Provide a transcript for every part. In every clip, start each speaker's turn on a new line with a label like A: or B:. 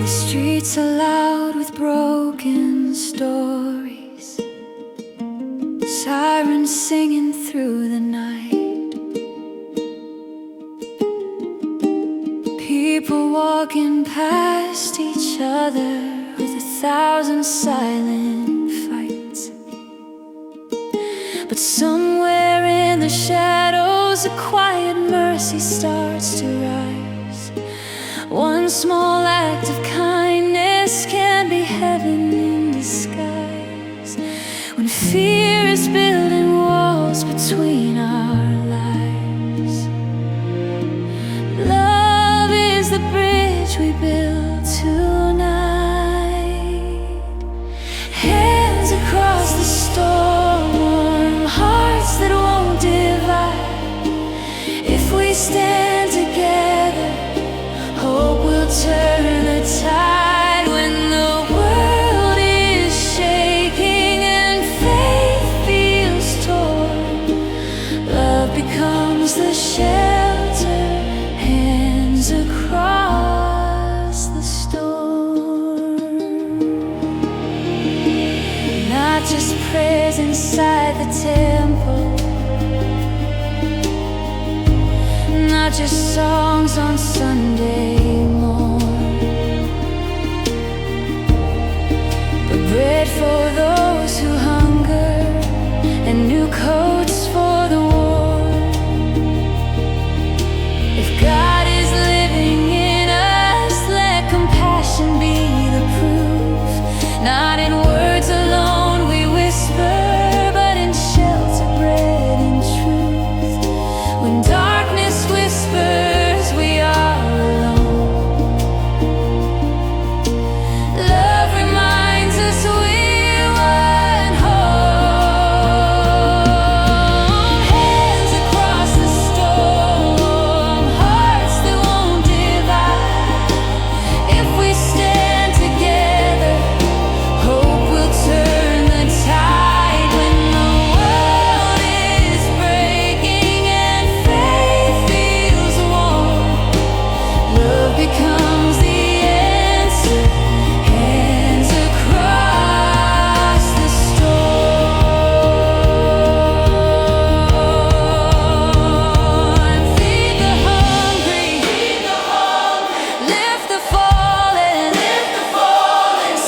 A: The streets are loud with broken stories, sirens singing through the night, people walking past each other with 1,000 silent fights. But somewhere in the shadows a quiet mercy starts to rise. One small act of kindness can be heaven in disguise. When fear is building walls between our lives, love is the bridge we build tonight. Hands across the storm, hearts that won't divide. If we stand together, hope will turn the tide. When the world is shaking and faith feels torn, love becomes the shelter, hands across the storm. Not just prayers inside the temple, not just songs on Sunday morn, but bread for those who hunger and new coats for the warm. If God is living in us, let compassion be the proof. Not in words alone we whisper, but in shelter, bread, and truth. When darkness whispers we are alone, love reminds us we're one home. Hands across the storm, hearts that won't divide. If we stand together, hope will turn the tide. When the world is breaking and faith feels warm, love becomes the answer, hands across the storm. Feed the hungry, lift the fallen,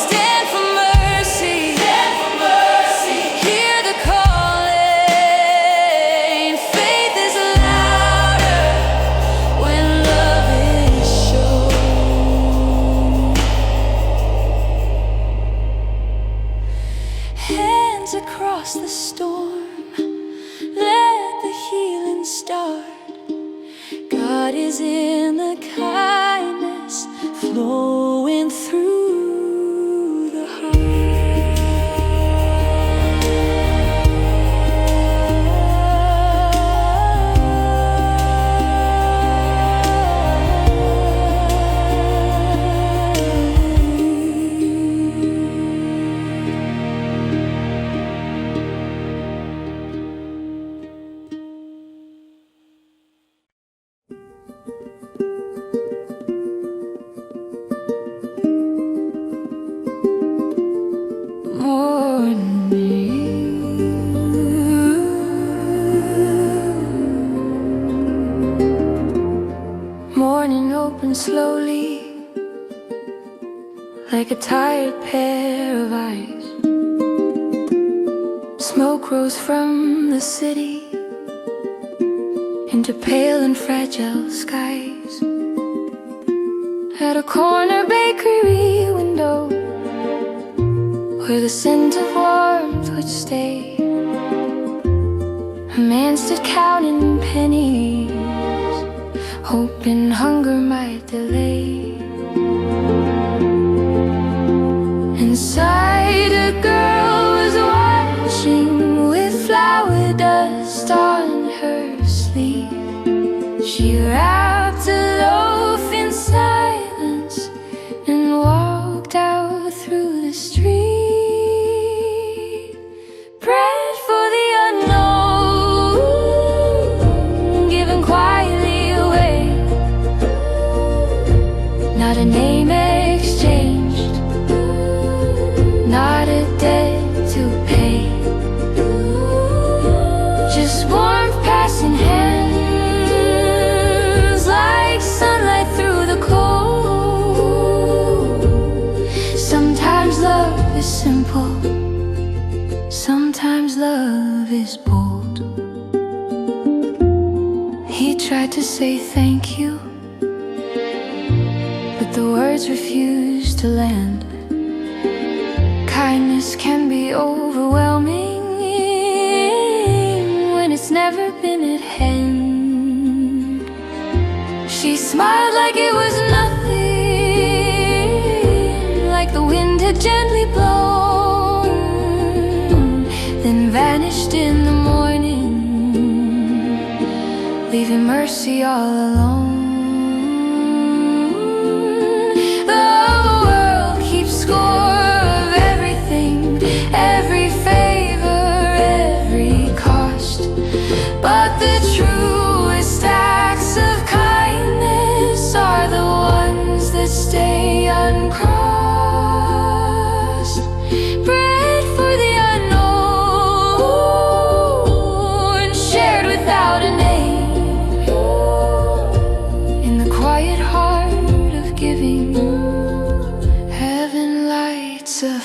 A: stand for mercy, hear the calling. Faith is louder when love is shown. Hands across the storm, let the healing start. God is in the kindness flowing through the morning opens slowly, like a tired pair of eyes. Smoke rose from the city into pale and fragile skies. At a corner bakery window, where the scent of warmth would stay, a man stood counting pennies, hoping hunger might delay. Inside, a girl was watching with flower dust on her sleeve. She wrapped a loaf in silence and walked out through the street. Bread for the unknown, given quietly away. Not a name exchange, say thank you, but the words refuse to land. Kindness can be overwhelming when it's never been at hand. She smiled like it was nothing, like the wind had gently blown, then vanished in the morning, leaving mercy all alone. The world keeps score of everything, every favor, every cost, but the truest acts of kindness are the ones that stay uncrossed. Bread for the unknown, shared without a name, in the quiet heart of giving, heaven lights a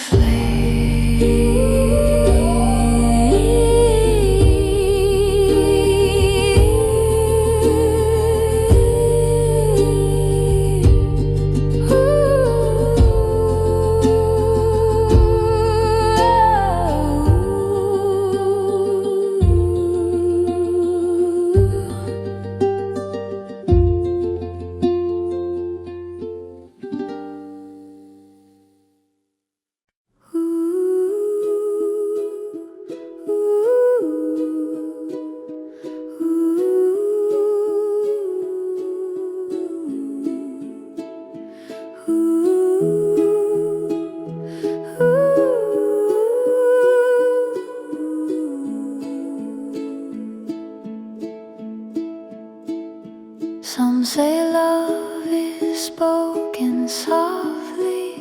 A: Some say love is spoken softly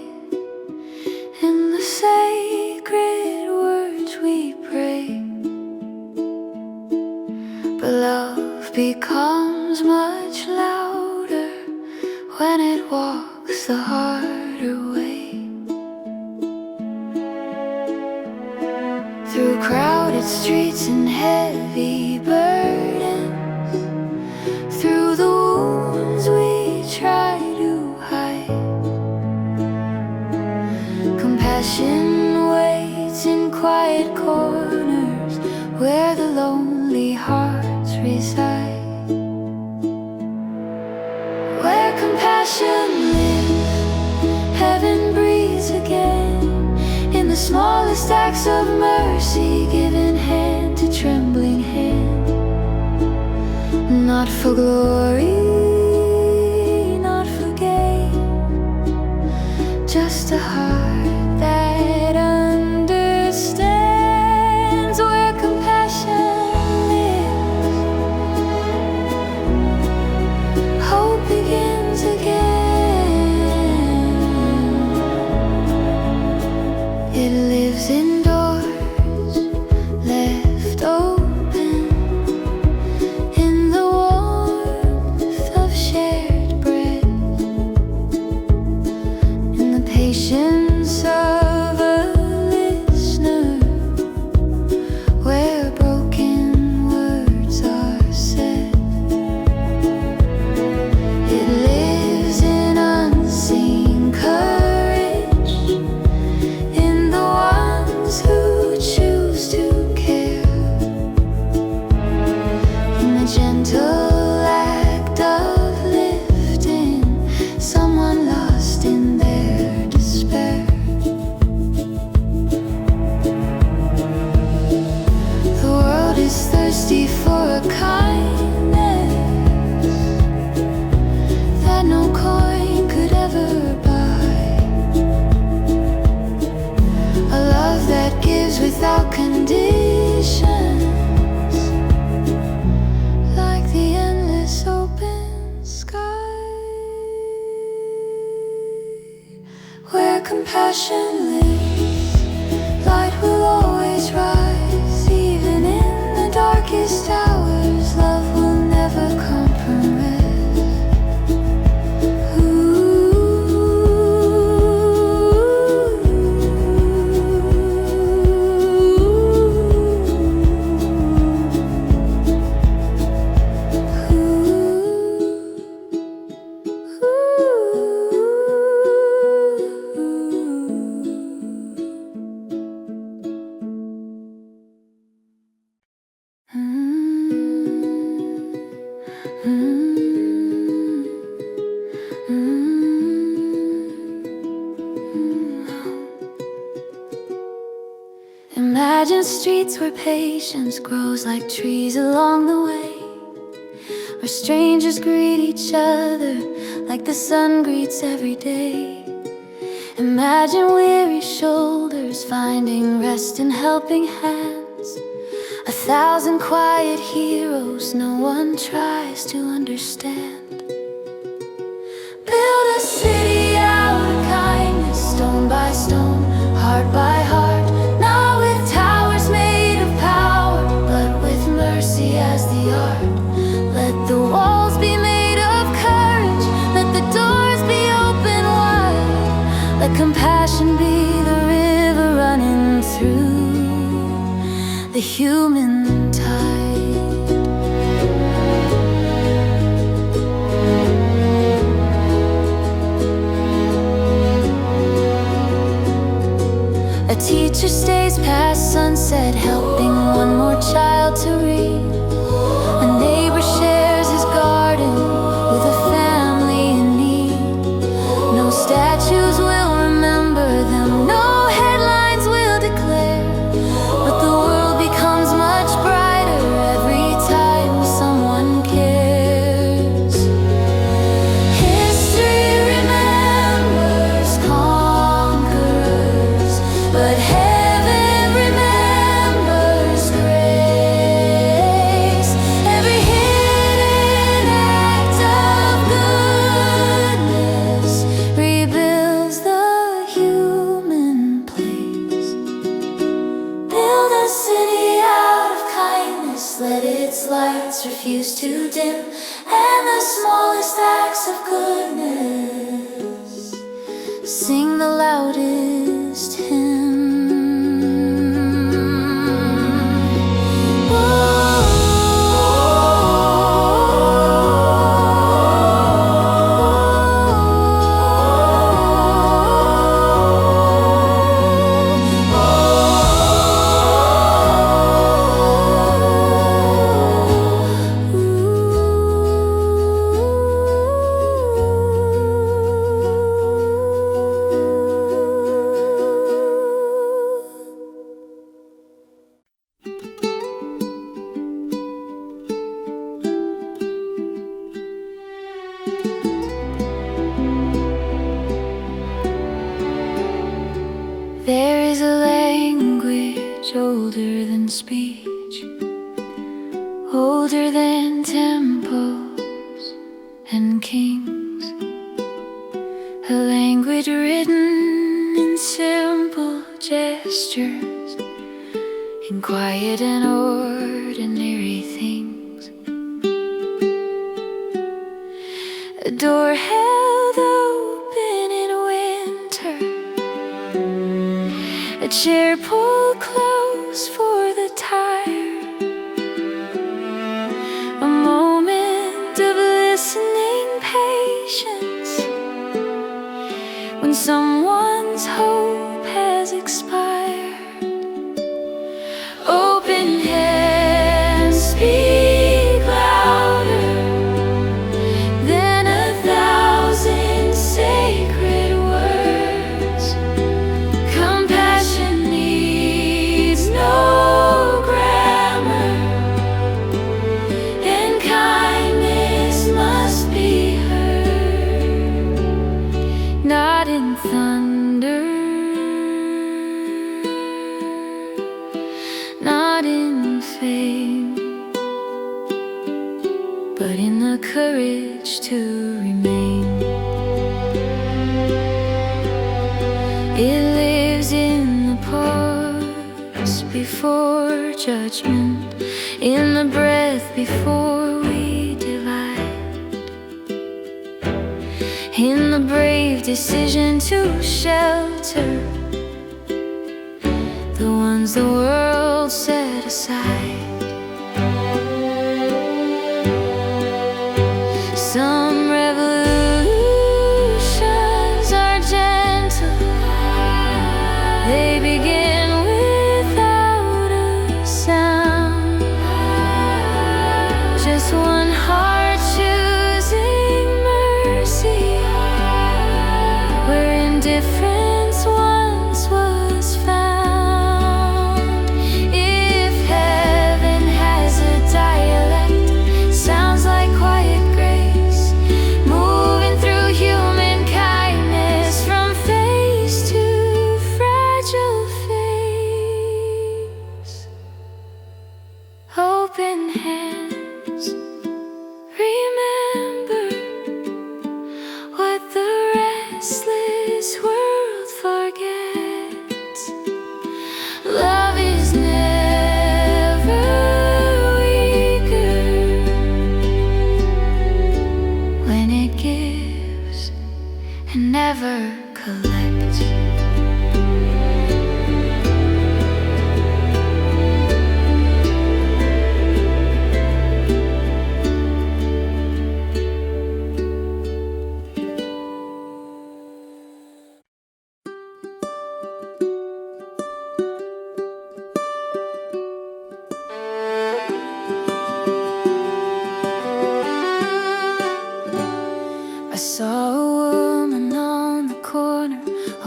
A: in the sacred words we pray, but love becomes much louder when it walks the harder way. Through crowded streets and heavy burdens, through the wounds we try to hide, compassion waits in quiet corners where the lonely hearts reside. Where compassion lives, heaven breathes again, in the smallest acts of mercy, given hand to trembling hand. Not for glory, not for gain, just a heart that understands. Where compassion lives, hope begins again. It lives in doors left open, in the warmth of shared bread, in the patience of a listener, where broken words are said. It lives in unseen courage, in the ones who choose to care, in the gentle act of lifting someone lost in their despair. The world is thirsty for a kindness that no coin could ever buy, a love that gives without conditions, like the endless open sky. Where compassion lives, light will always rise, even in the darkest hours. Love will never compromise. Ooh. Imagine streets where patience grows like trees along the way, where strangers greet each other like the sun greets every day. Imagine weary shoulders finding rest in helping hands, 1,000 quiet heroes no one tries to understand. Build a city out of kindness, stone by stone, heart by heart, not with towers made of power, but with mercy as the art. Let the walls be made of courage, let the doors be open wide, let compassion be the river running through the human tide. A teacher stays past sunset, helping one more child to read. A neighbor shares his garden with a family in need. No statues will remember them, no headlines will declare, but the world becomes much brighter every time someone cares. History remembers conquerors, but heaven remembers grace. Every hidden act of goodness rebuilds the human place. Build a city out of kindness, let its lights refuse to dim, and the smallest acts of goodness sing the loudest hymn. There is a language older than speech, older than temples and kings, a language written in simple gestures, in quiet and ordinary things. A door held open in winter, a chair pulled close for the tired, a moment of listening patience when someone's hope has expired. Open hands speak louder than 1,000 sacred words. Compassion needs no grammar, and kindness must be heard, not in thunder, not in fame, but in the courage to remain. It lives in the pause before judgment, in the breath before we divide, in the brave decision to shelter the ones the world set aside. Some revolutions are gentle, they begin without a sound, just one heart choosing mercy where indifference once was found.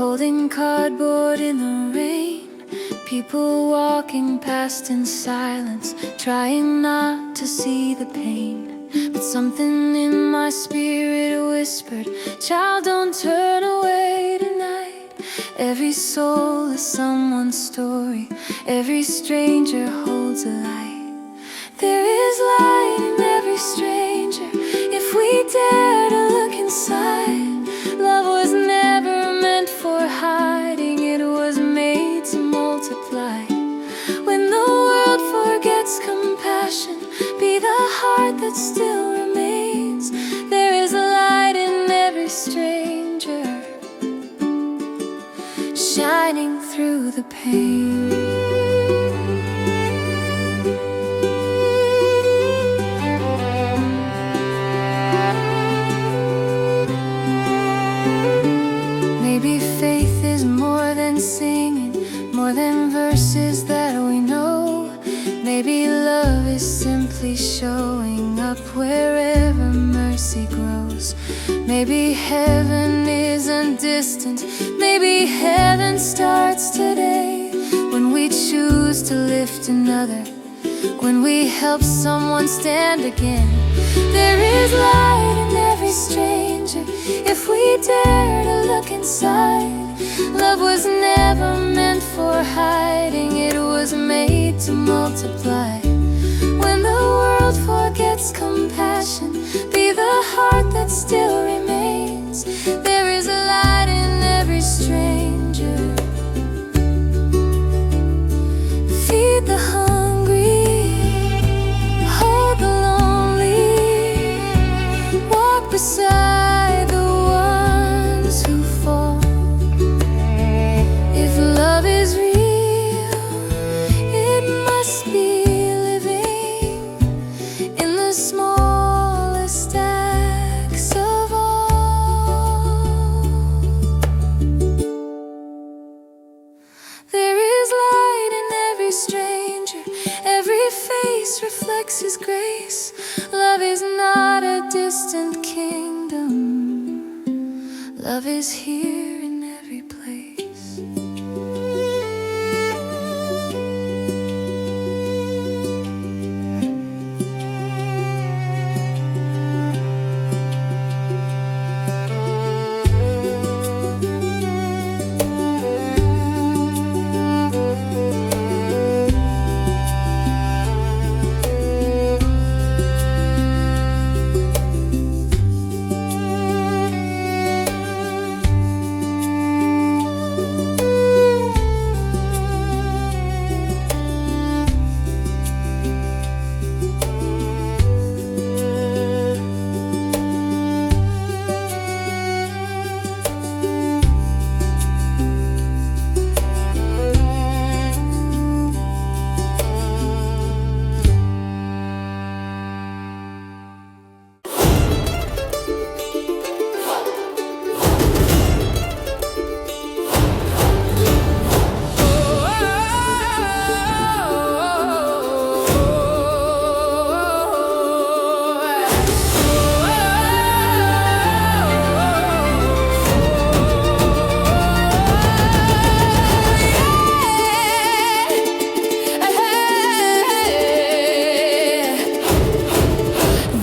A: holding cardboard in the rain. People walking past in silence, trying not to see the pain. But something in my spirit whispered, child, don't turn away tonight. Every soul is someone's story, every stranger holds a light. There is light in every stranger, if we dare to look inside. Love was never meant for hiding, it was made to multiply. When the world forgets compassion, be the heart that still remains. There is light in every stranger, shining through the pain. Maybe faith is more than singing, more than verses that we know. Maybe love is simply showing up wherever mercy grows. Maybe heaven isn't distant, maybe heaven starts today. When we choose to lift another, when we help someone stand again. There is light in every stranger, if we dare to look inside. Love was never meant for hiding, it was made to multiply. When the world forgets compassion, be the heart that still remains. There is a light in every stranger. Feed the hungry, hold the lonely, walk beside the ones who fall. If love is real, it must be living in the smallest acts of all. There is light in every stranger, every face reflects His grace. Love is not a distant kingdom, love is here in every place.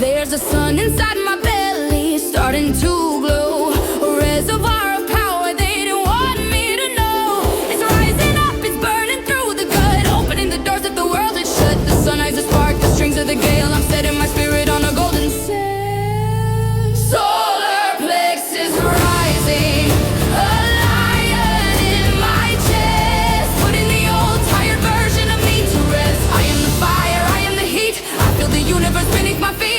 A: There's a sun inside my belly starting to glow, a reservoir of power they didn't want me to know. It's rising up, it's burning through the gut, opening the doors that the world had shut. The sun eyes a spark, the strings of the gale, I'm setting my spirit on a golden sail. Solar plexus rising, a lion in my chest, putting the old tired version of me to rest. I am the fire, I am the heat, I feel the universe beneath my feet.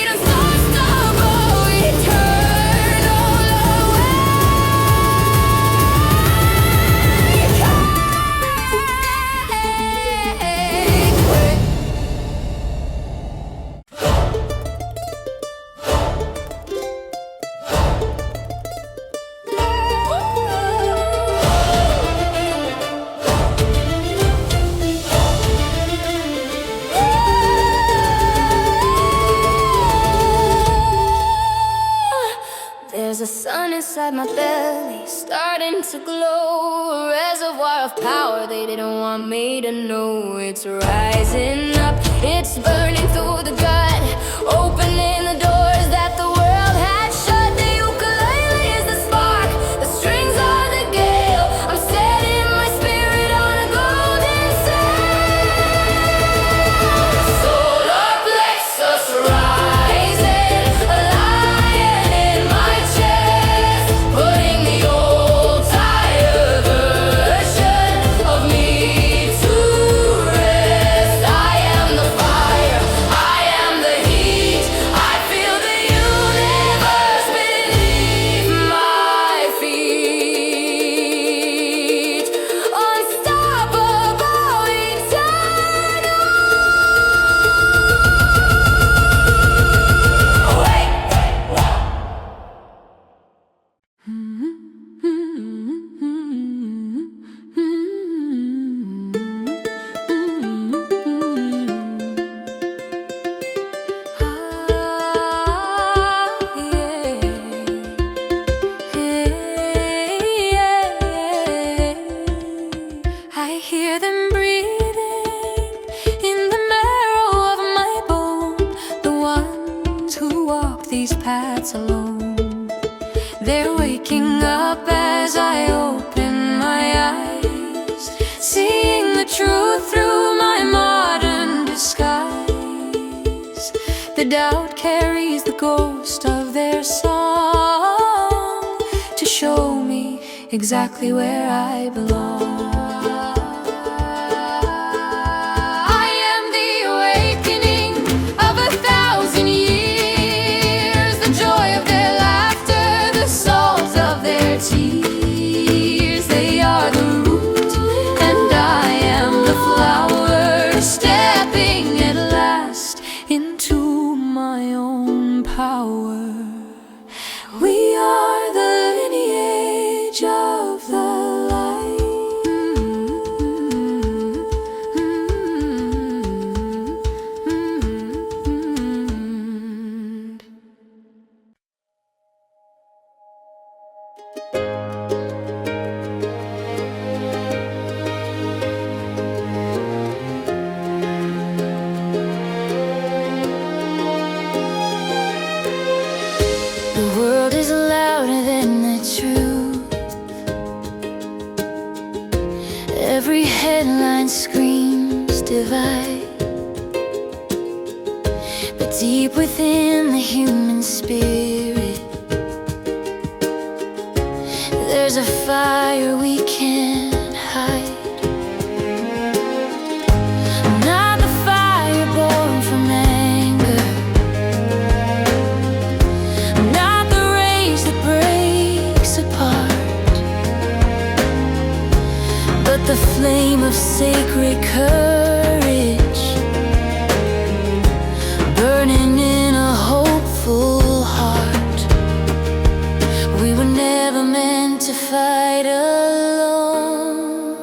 A: There's a sun inside my belly. starting to glow. A reservoir of power they didn't want me to know. It's rising up, it's burning through the gut, opening the doors that the world had shut. The ukulele is the spark, the strings are the gale. I'm setting my spirit on a golden sail. Solar plexus rising, a lion in my chest, putting the old tired version of me to rest. I am the fire, I am the heat, I feel the universe beneath my feet. Unstoppable, eternal. Wait. I hear them breathing in the marrow of my bone, the ones who walk these paths alone. They're waking up as I open my eyes, seeing the truth through my modern disguise. The doubt carries the ghost of their song to show me exactly where I belong. I am the awakening of 1,000 years, the joy of their laughter, the salt of their tears. They are the root, and I am the flower, stepping at last into my own power. We are the lineage of the light. The world is louder than the truth. Every headline screams divide, but deep within the human spirit, there's a fire we can't hide. I'm not the fire born from anger, I'm not the rage that breaks apart, but the flame of sacred courage, burning in a hopeful heart. We were never meant to fight alone.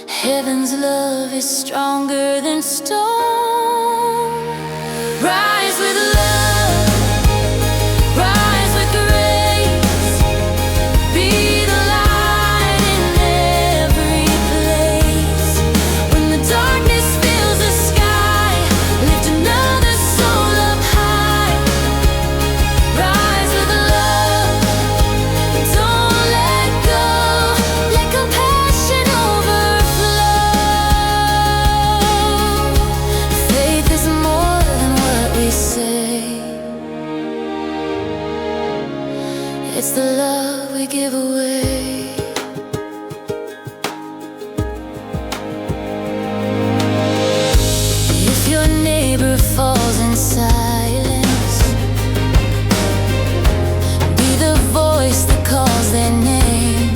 A: Heaven's love is stronger than stone. Rise with love, rise with grace, be the light in every place. When the darkness fills the sky, lift another soul up high. Rise with love, don't let go, let compassion overflow. Faith is more than what we say, it's the love we give away. If your neighbor falls in silence, be the voice that calls their name.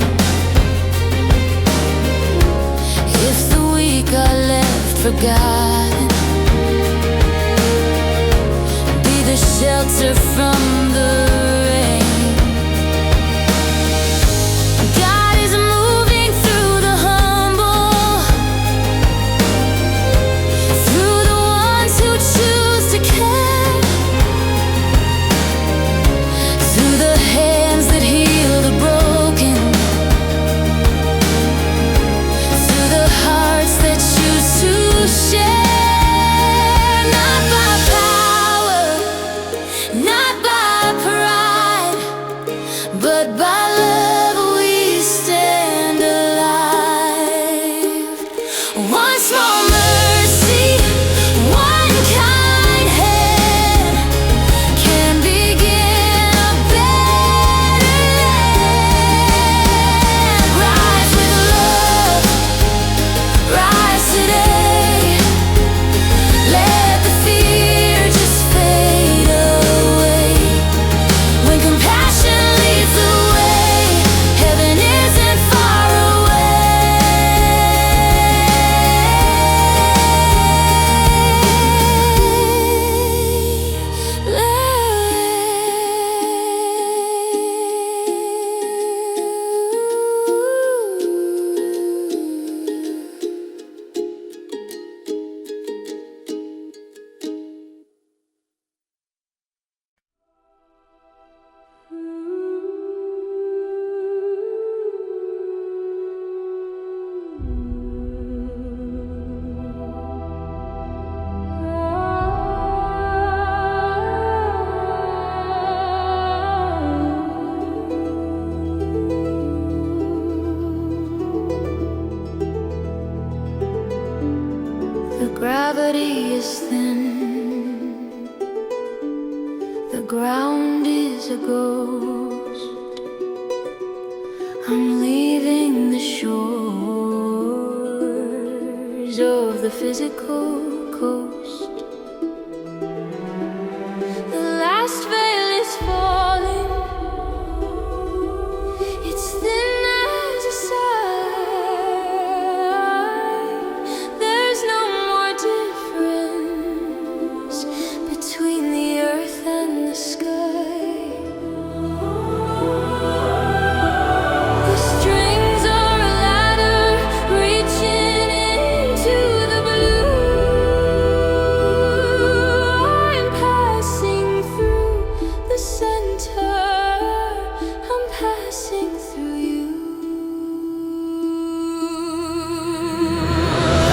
A: If the weak are left forgotten, be the shelter from the rain. God is moving through the humble, through the ones who choose to care, through the hands that heal the broken. gravity is thin, the ground is a ghost. I'm leaving the shores of the physical coast. The last veil is falling, it's thin as a sigh. There's no more difference between the earth and the sky. The strings are a ladder reaching into the blue. I'm passing through the center, I'm passing through you.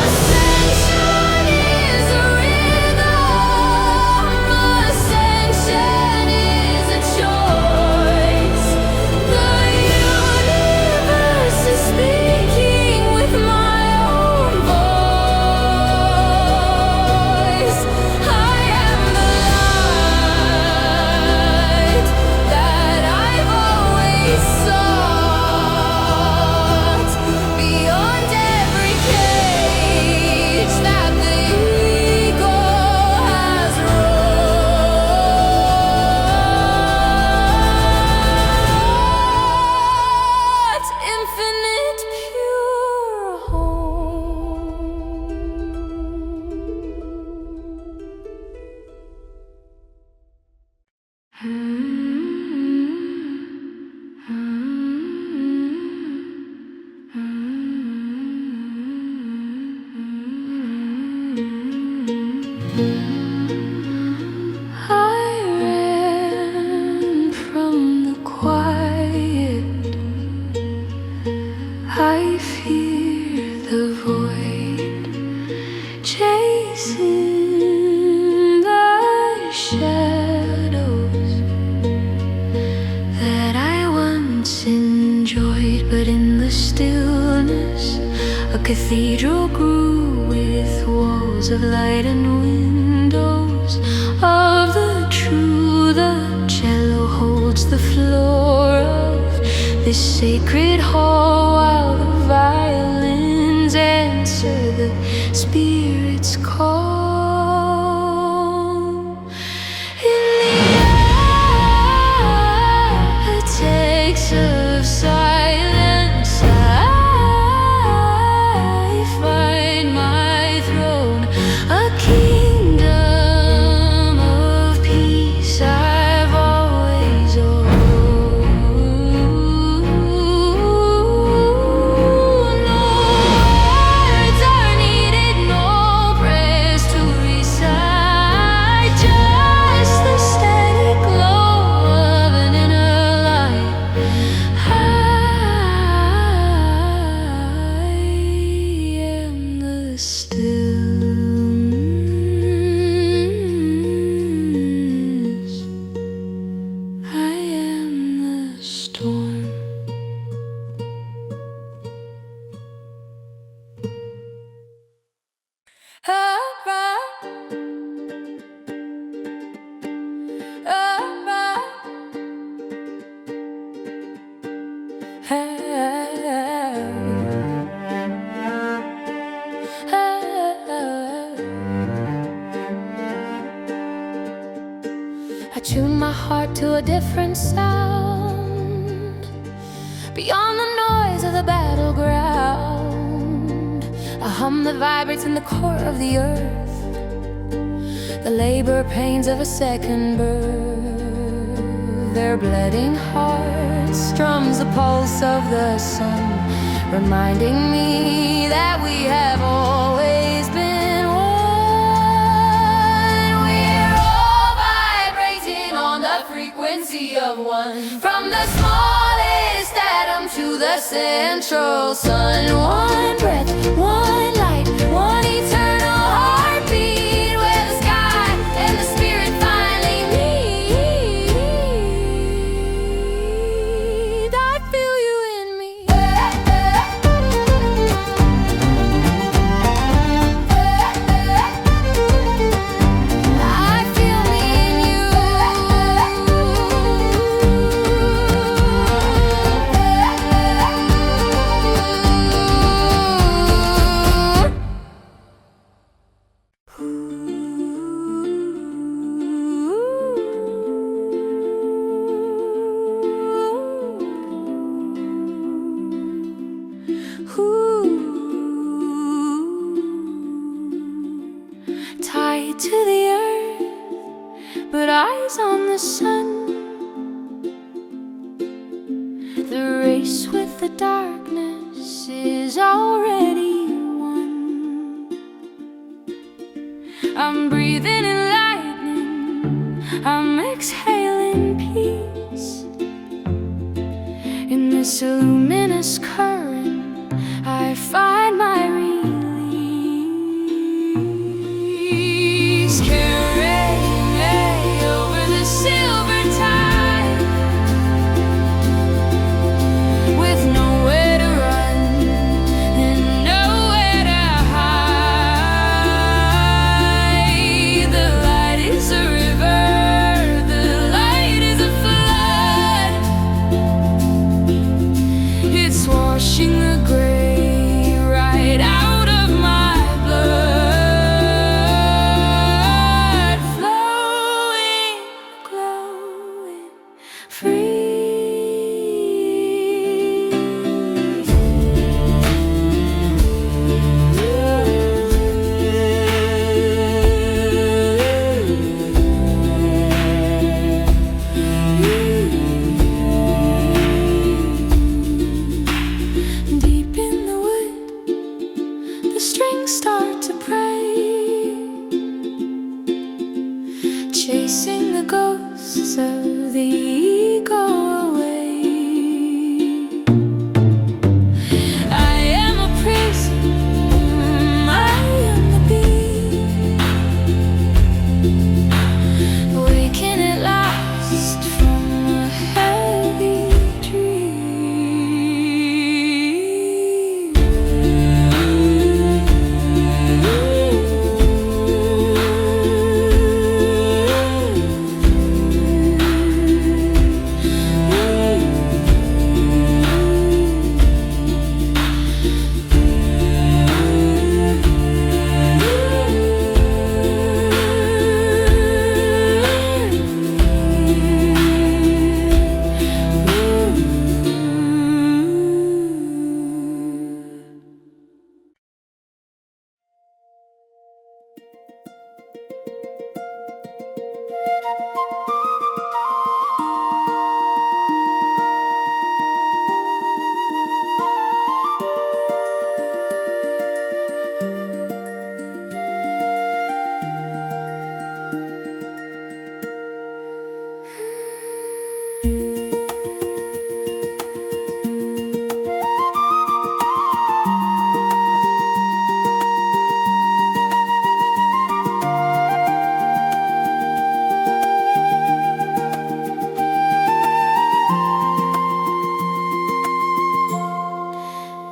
A: Ascension is a rhythm, ascension is a choice. The universe is speaking with my own voice. I am the light that I've always sought, beyond every cage that the ego has wrought. Infinite pure I ran from the quiet, I fear the void, chasing the shadows that I once enjoyed. But in the stillness, a cathedral grew with walls of light and windows of the true. The cello holds the floor of this sacred hall, while the violins answer the spirit's call. In the attics of silence, I find my throne, a kingdom of peace I've always owned. No words are needed, no prayers to recite, just the steady glow of an inner light. I am the stillness, I am the storm. I tune my heart to a different sound, beyond the noise of the battleground. A hum that vibrates in the core of the earth, the labor pains of a second birth. Their bleeding heart strums the pulse of the sun, reminding me that we have always been one. We're all vibrating on the frequency of one, from the smallest atom to the central sun. One breath, one light, one eternal heartbeat, where the sky and the spirit finally meet. I feel you in me. to the earth, but eyes on the sun. The race with the darkness is already won. I'm breathing in lightning, I'm exhaling peace. In this luminous current, I find my release. Carry me over the silver tide, with nowhere to run and nowhere to hide. The light is a river, the light is a flood. It's washing the gray right out of my blood, flowing, glowing, free. Deep in the wood, the strings start to pray, chasing the ghosts of the ego away. I am a prisoner, I am the bee, waking at last from a heavy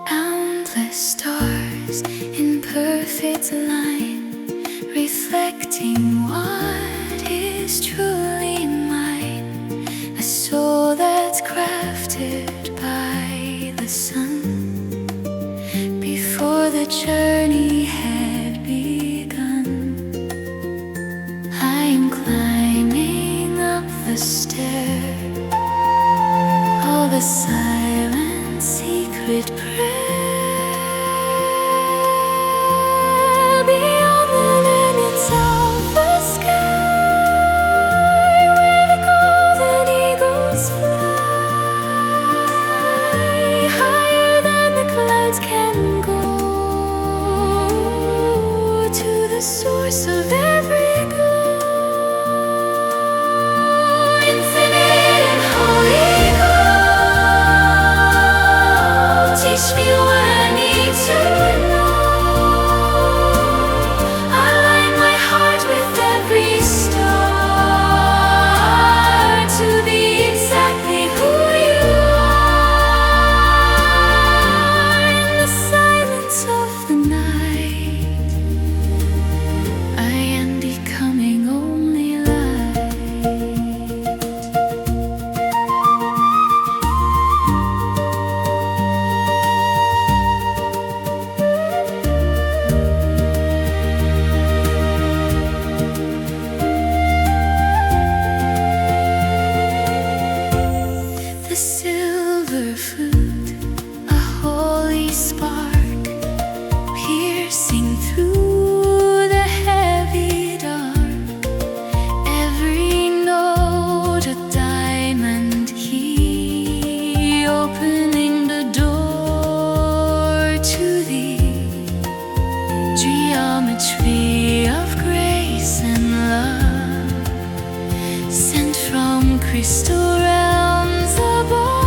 A: countless stars in perfect line, reflecting what is truly mine. A soul that's crafted by the sun, before the journey had begun. I am climbing up the stair, all the silent secret prayer, beyond the limits of the sky, where the golden eagles fly, higher than the clouds can go, to the source of every glow. Infinite and holy God, teach me what I need to know. Align my heart with every star, to be exactly who you are. In the silence of the night, I am becoming only light. tree of grace and love, sent from crystal realms above.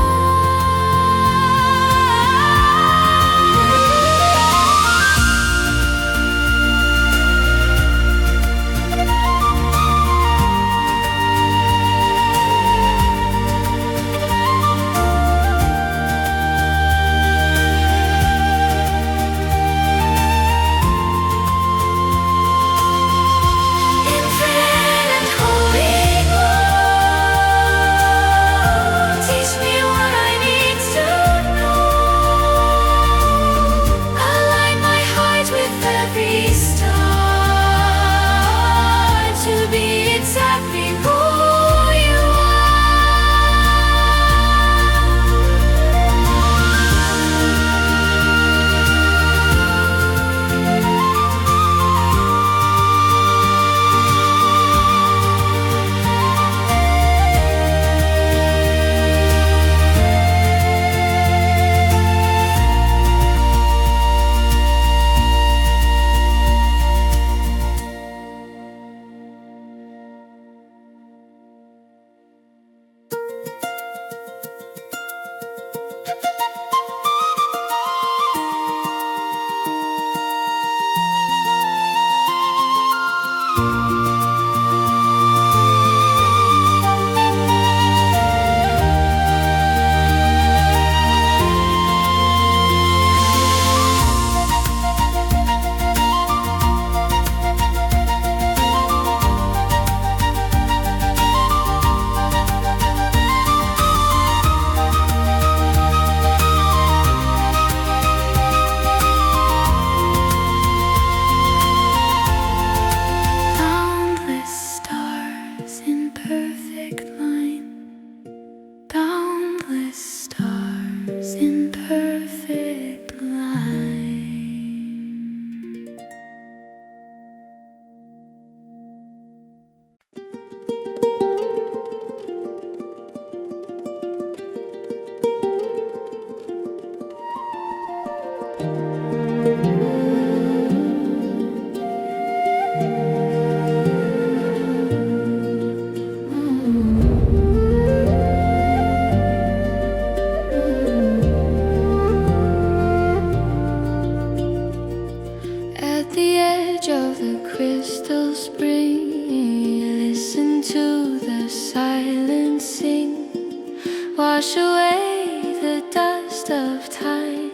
B: Wash away the dust of time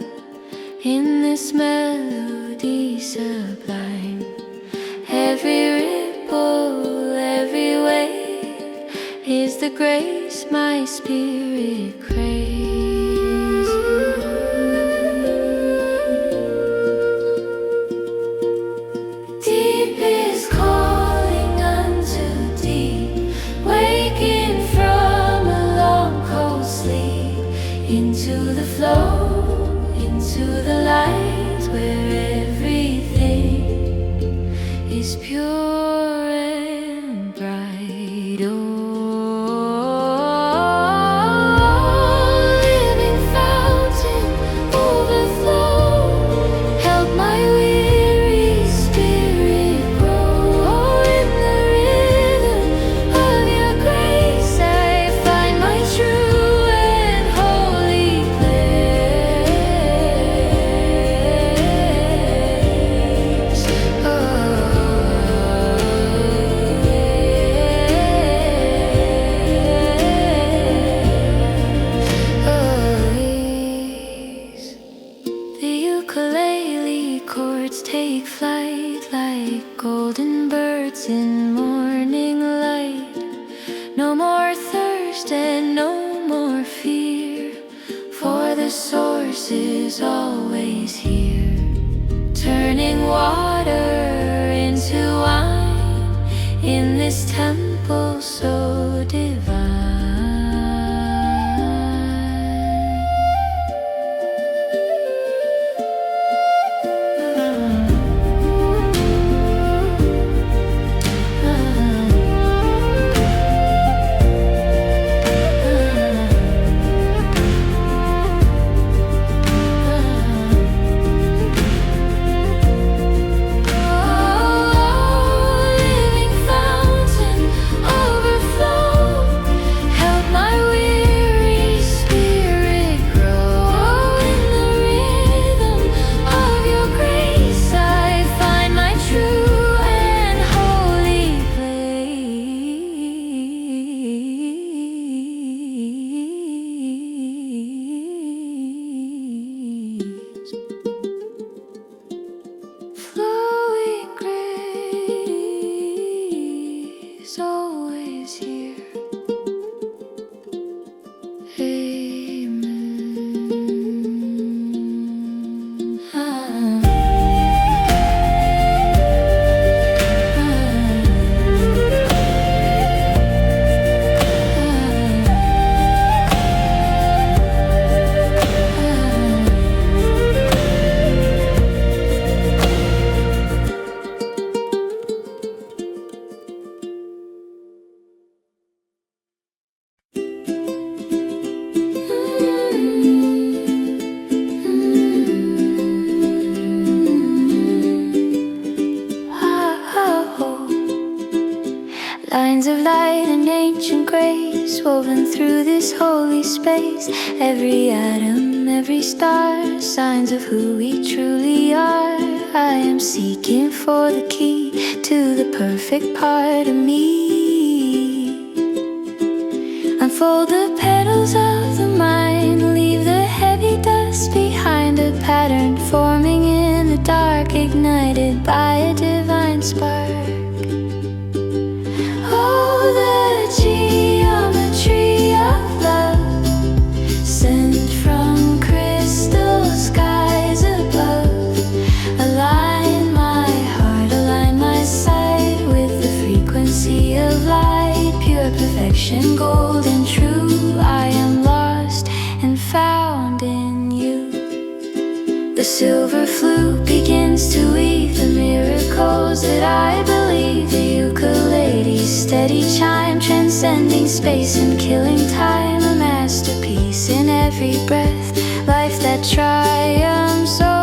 B: in this melody sublime. Every ripple, every wave is the grace my spirit craves. Deep is calling unto deep, waking from a long cold sleep, into the flow, into the light where everything is pure and bright. Oh, living fountain, overflow, help my weary spirit grow. In the rhythm of your grace I find my true and holy place. The ukulele chords take flight like golden birds in morning light. No more thirst and no more fear, for the source is always here, turning water into wine in this temple so divine. Oh, lines of light and ancient grace woven through this holy space. Every atom, every star, signs of who we truly are. I am seeking for the key to the perfect part of me. Unfold the petals of the mind, leave the heavy dust behind. A pattern forming in the dark, ignited by a divine spark. Oh, the geometry of love, sent from crystal skies above. Align my heart, align my sight with the frequency of light. Pure perfection, golden true. I am lost and found in you. The silver flute begins to weave the miracles that I believe. The ukulele's steady chime, transcending space and killing time. A masterpiece in every breath, life that triumphs over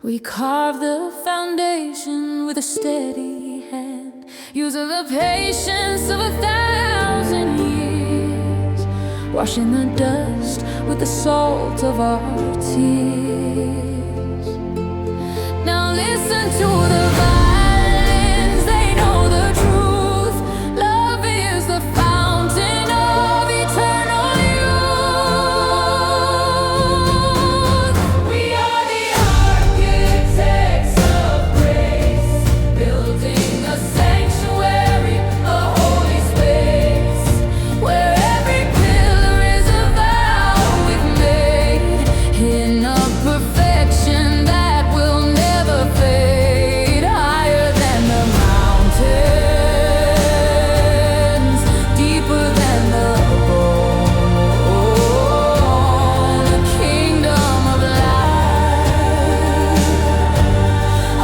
B: we carve the foundation with a steady hand, using the patience of 1,000 years, washing the dust with the salt of our tears. Now listen to the violins, they know the truth. Love is the fountain of eternal youth. We are the architects of grace, building a sanctuary, a holy space, where every pillar is a vow we've made, in a perfection that will never fade. Higher than the mountains, deeper than the bone, a kingdom of light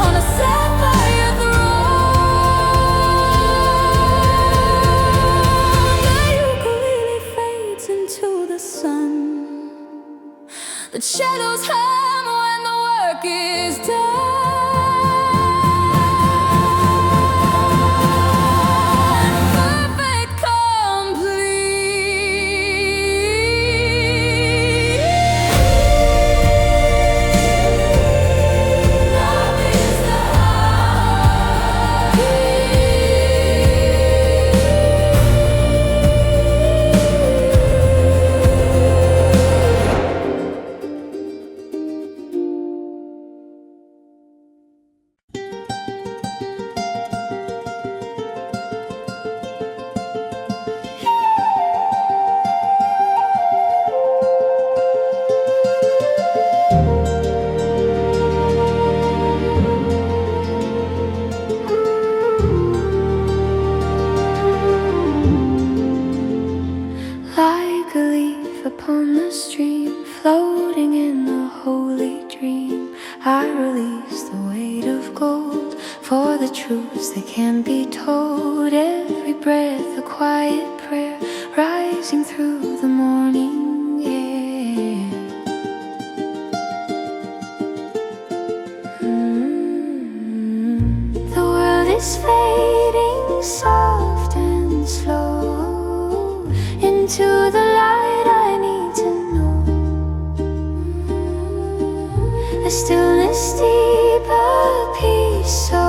B: on a sapphire throne. The ukulele fades into the sun. The shadows hum when the work is done. Perfect, complete. Love is the like a leaf upon the stream, floating in the holy dream. I release the weight of gold for the truths that can't be told. Every breath a quiet prayer, rising through the morning air. is fading soft and slow into the light I need to know. A stillness deep, a peace so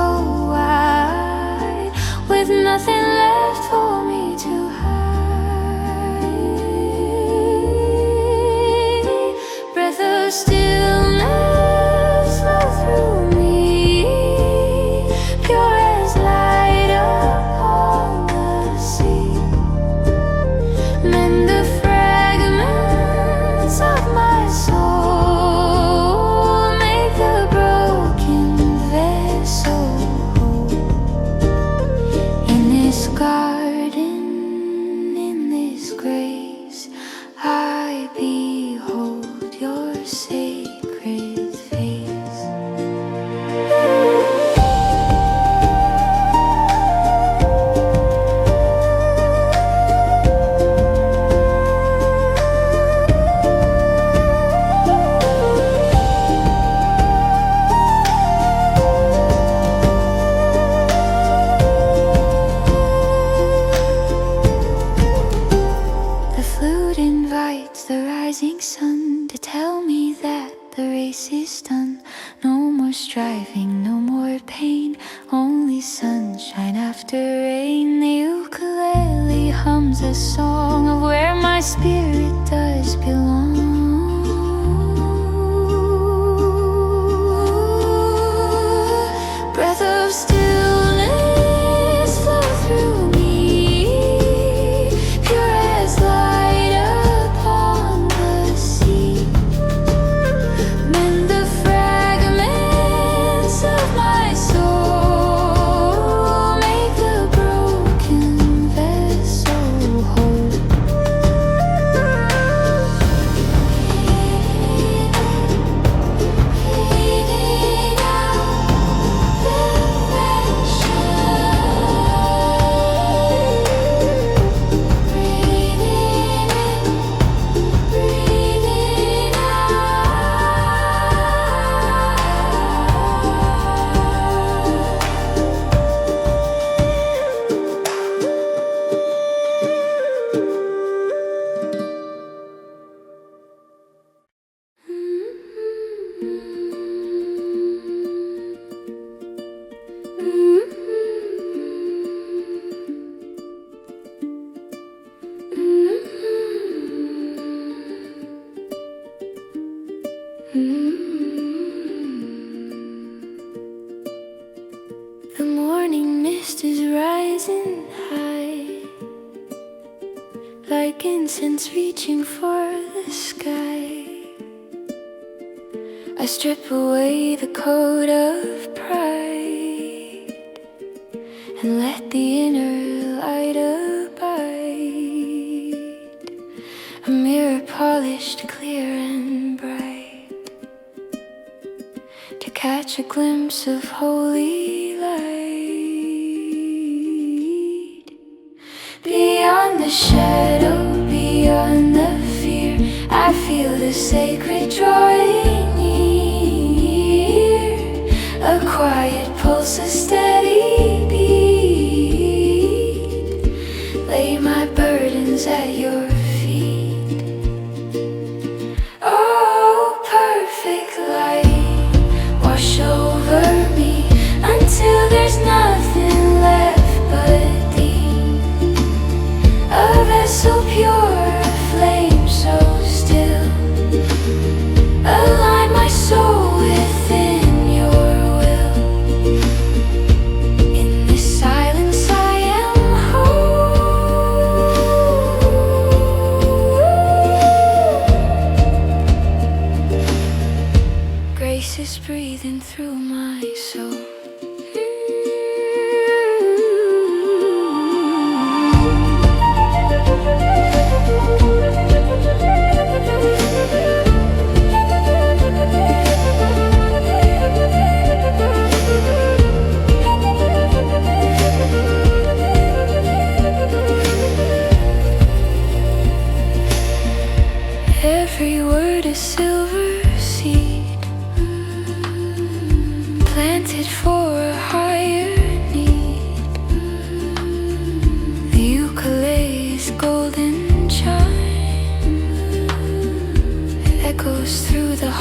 B: wide, with nothing left for me to hide. Breath of stillness flow through me, pure as light upon the sea. Mend the fragments of my soul, make the broken vessel whole. In this garden, in this grace, I behold your sacred face. The flute invites the rising sun to tell me that the race is done. No more striving, no more pain, only sunshine after rain. The ukulele hums a song of where my spirit does belong. Breath of stillness flow through me, pure as light upon the sea. Mend the fragments of my soul, make the broken vessel whole. Breathing out perfection, breathing in, breathing The morning mist is rising high, like incense reaching for the sky. I strip away the coat of pride and let the inner light abide. A mirror polished clear and bright, to catch a glimpse of holy light. Beyond the shadow, beyond the fear, I feel the sacred drawing near. A quiet pulse, a steady beat. Lay my burdens at your feet. Oh, perfect light, wash over me until there's nothing left but thee. A vessel pure, a flame so still, a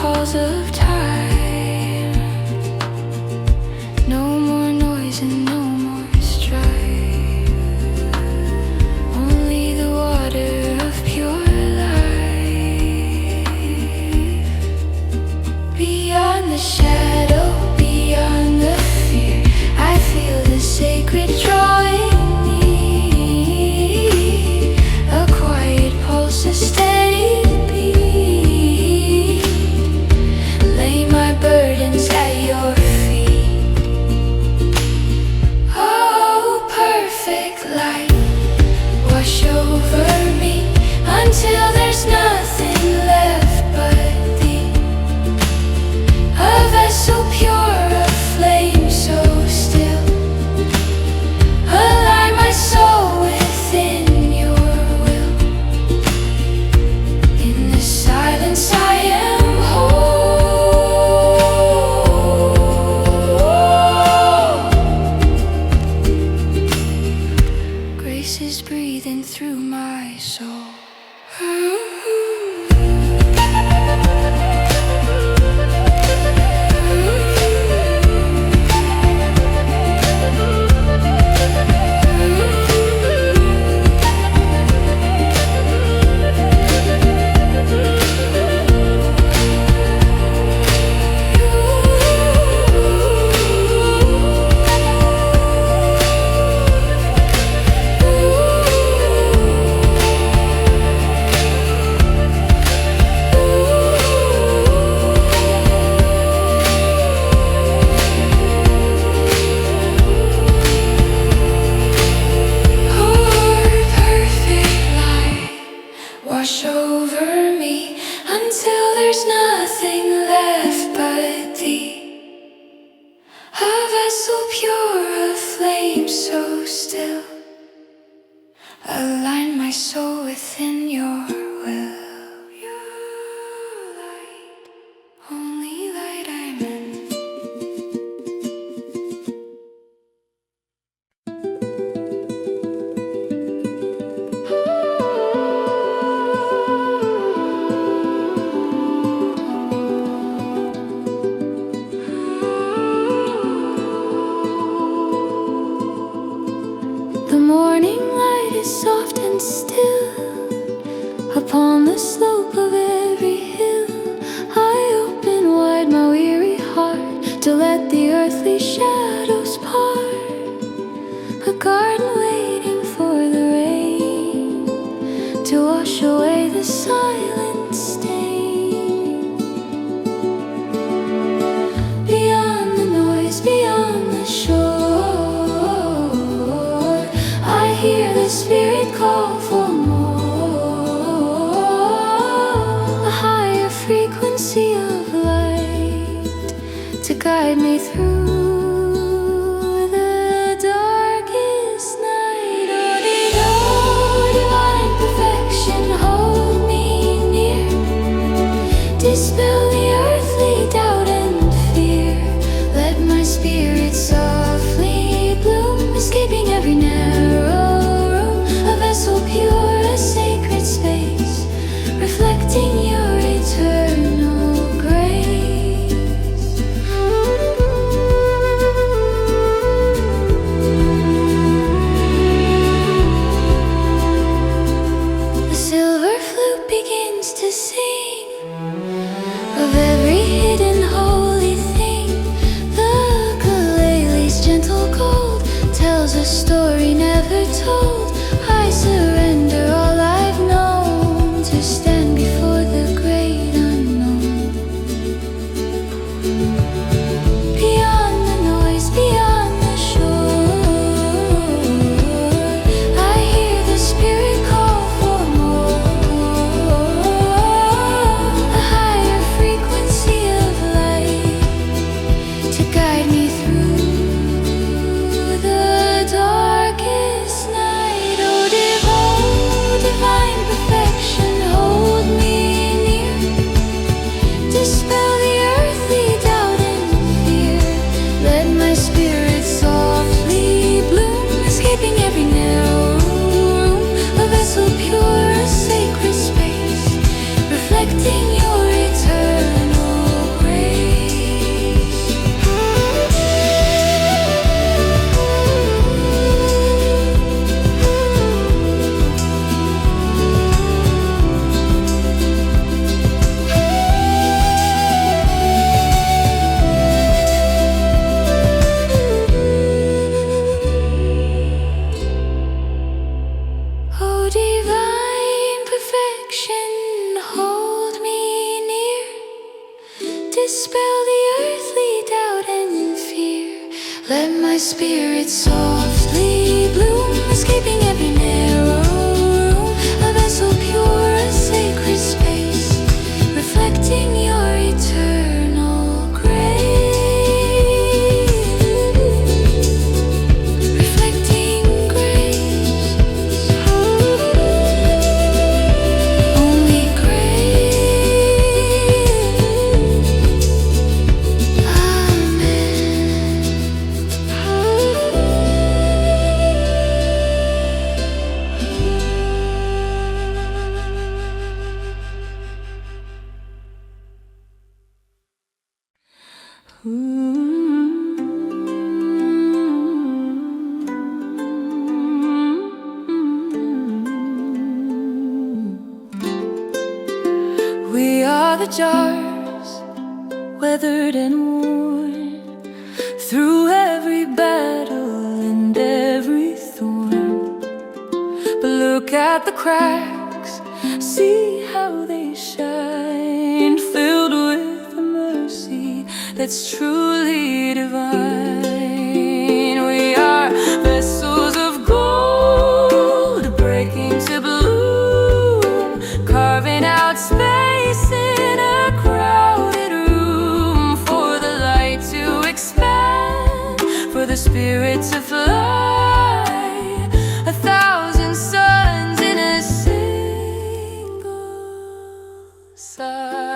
B: calls of time. No more noise and no more strife. Only the water of pure life. Beyond the shadow, beyond the fear, I feel the sacred drawing near. A quiet pulse, a steady beat. Lay my burdens at your feet. Oh, perfect light, wash over me until there's nothing left but thee. A vessel pure, a flame so still. Align my soul within your will. In the silence I am whole. Grace is breathing through my soul. Wash over me until there's nothing left but thee. A vessel pure, a flame so still. Align my soul within your will. Your light, only light I'm in.
A: The morning light is soft and still. Upon the slope of every hill, I open wide my weary heart to let the earthly shadows part. A garden waiting for the rain to wash away the silent stain. Beyond the noise, beyond the shore, I hear the spirit call for more. A higher frequency of light to guide me through the darkest night. Oh, divine perfection, hold me near. Dispel the earthly doubt and fear. Let my spirit softly bloom, escaping every narrow room. A vessel pure, a sacred space, reflecting your eternal grace. The silver flute begins to sing of every hidden holy thing. The ukulele's gentle gold tells a story never told. I surrender all I've known to stand before the great unknown. Beyond the noise, beyond the shore, I hear the spirit call for more. A higher frequency of light to guide me through the darkest night. Oh, divine perfection, hold me near. Dispel the earthly doubt and fear. Let my spirit softly bloom, escaping every narrow room. A vessel pure, a sacred space, reflecting your eternal
B: spirit softly bloom, escaping every narrow room. A vessel pure, a sacred space, reflecting your eternal grace. Reflecting grace. Only grace.
A: We are the jars, weathered and worn, through every battle and every thorn. But look at the cracks, see how they shine, filled with a mercy that's truly divine. We are vessels of gold, breaking to bloom, carving out space in a crowded room, for the light to expand, for the spirit to fly, 1,000 suns in a single sigh.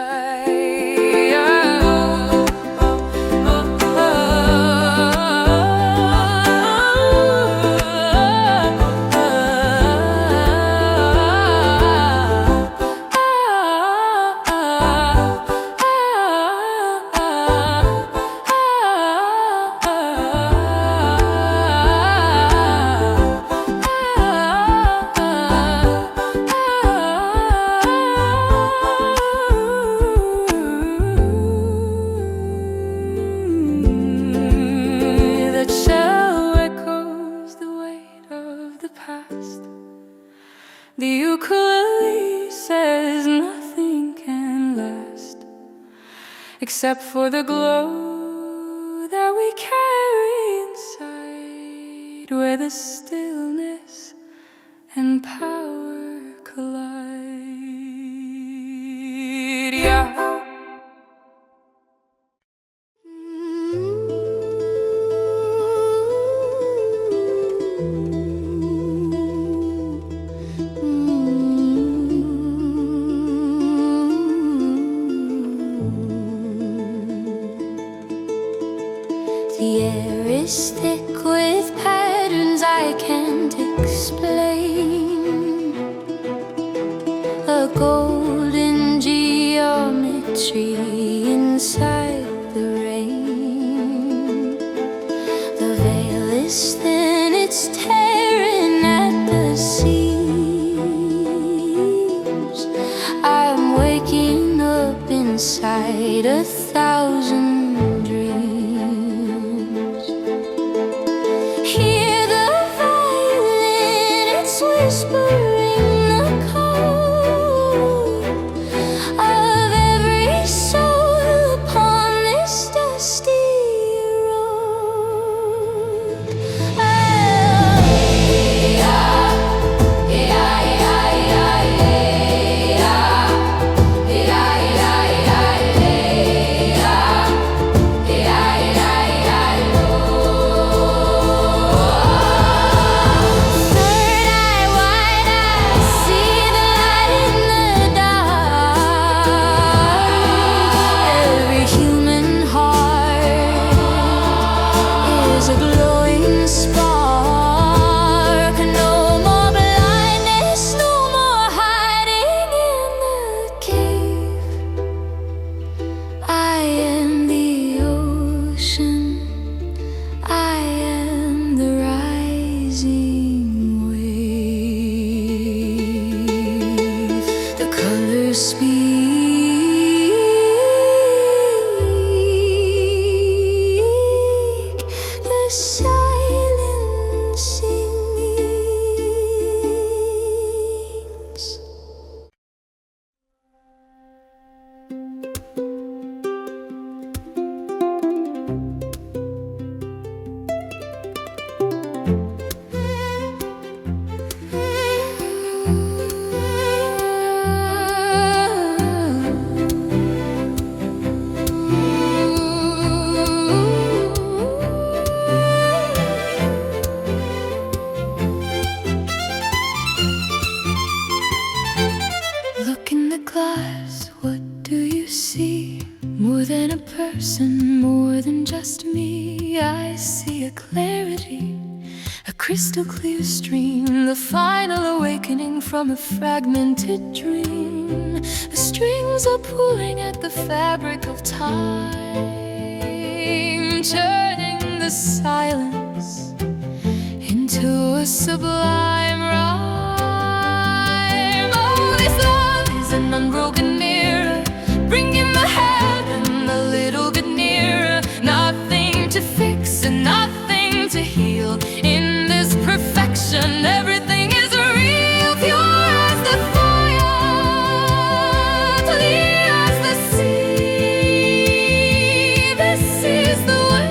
A: The ukulele says nothing can last except for the glow that we carry inside, where the stillness and power collide. Yeah.
B: The air is thick with patterns I can't explain, a golden geometry inside the rain. The veil is thin, it's tearing at the seams. I'm waking up inside 1,000 dreams. Hear the violin, it's whispering the code of every soul upon
A: past me, I see a clarity, a crystal clear stream, the final awakening from a fragmented dream. The strings are pulling at the fabric of time, turning the silence into a sublime rhyme. Oh, this love is an unbroken mirror, bringing the heaven a little bit nearer. Nothing to fix and nothing to heal. In this perfection, everything is real. Pure as the fire, clear as the sea. This is the way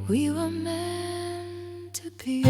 A: we were meant to be.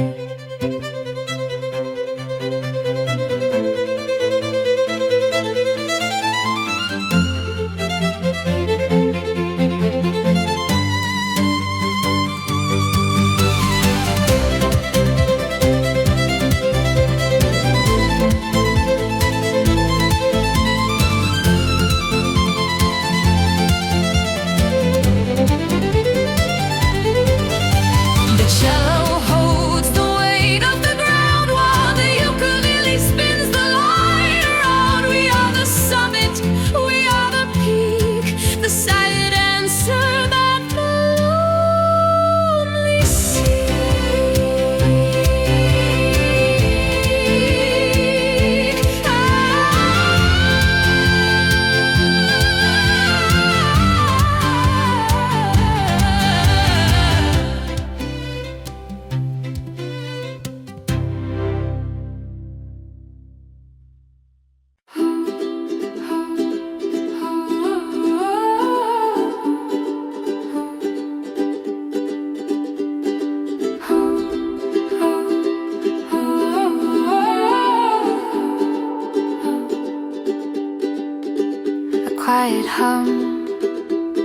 A: Quiet hum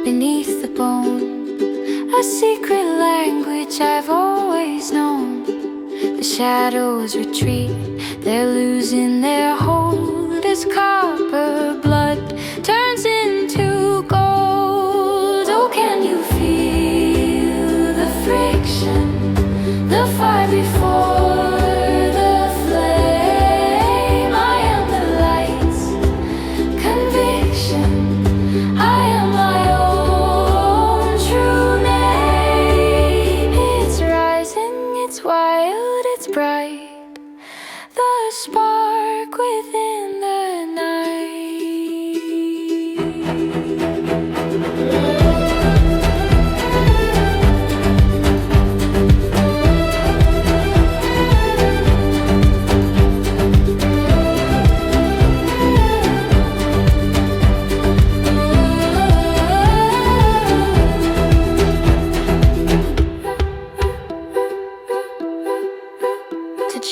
A: beneath the bone, a secret language I've always known. The shadows retreat, they're losing their hold as copper blood turns into gold. Oh, can you feel the friction, the fire before the flame? I am the light's conviction, I am my own true name. It's rising, it's wild, it's bright, the spark within the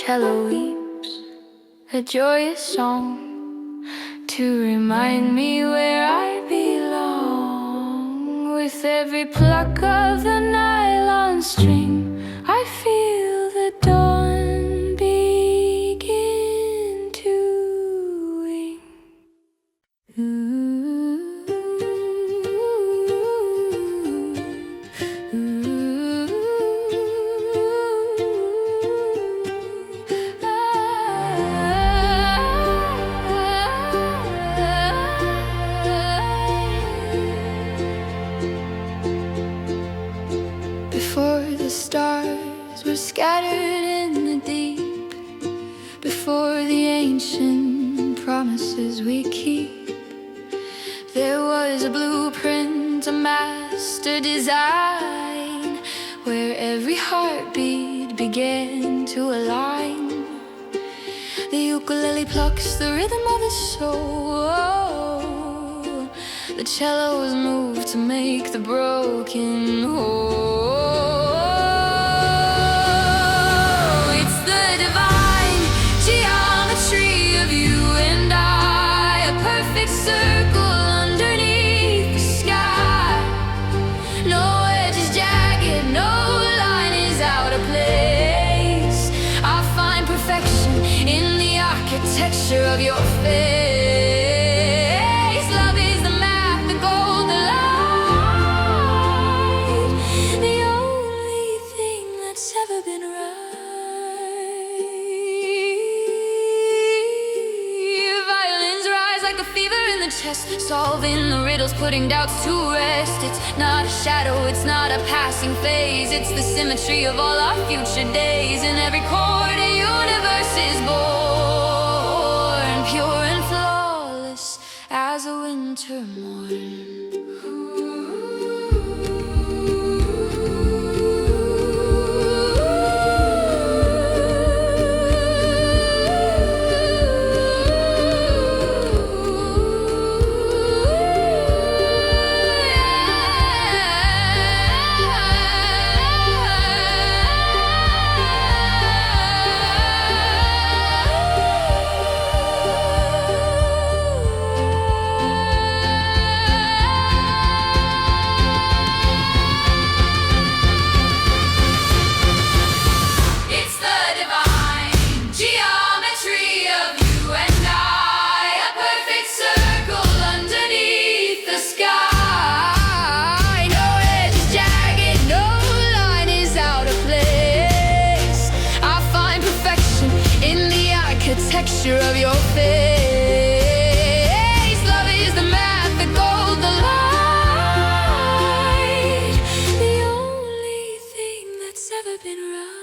A: cello weeps a joyous song to remind me where I belong. With every pluck of the nylon string, I feel the dawn begin to wing. Before the stars were scattered in the deep, before the ancient promises we keep, there was a blueprint, a master design, where every heartbeat began to align. The ukulele plucks the rhythm of the soul, the cello is moved to make the broken whole. Circle underneath the sky. No edge is jagged, no line is out of place. I find perfection in the architecture of your face. Love is the map riddles, putting doubts to rest. It's not a shadow, it's not a passing phase. It's the symmetry of all our future days. In every chord a universe is born, pure and flawless as a winter morn. Texture of your face. Love is the math, the gold, the light, the only thing that's ever been right.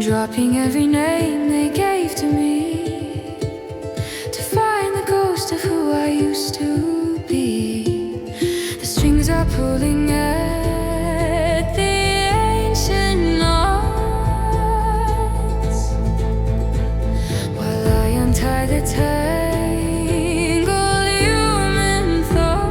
A: Dropping every name they gave to me to find the ghost of who I used to be. The strings are pulling at the ancient knots while I untie the tangled human thoughts.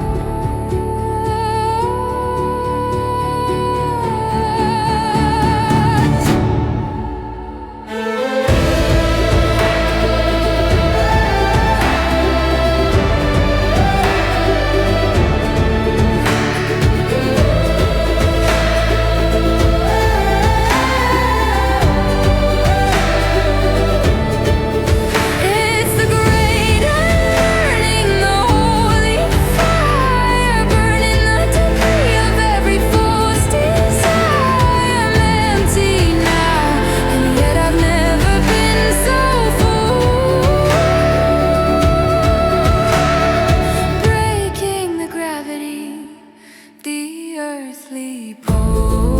A: The earthly pole.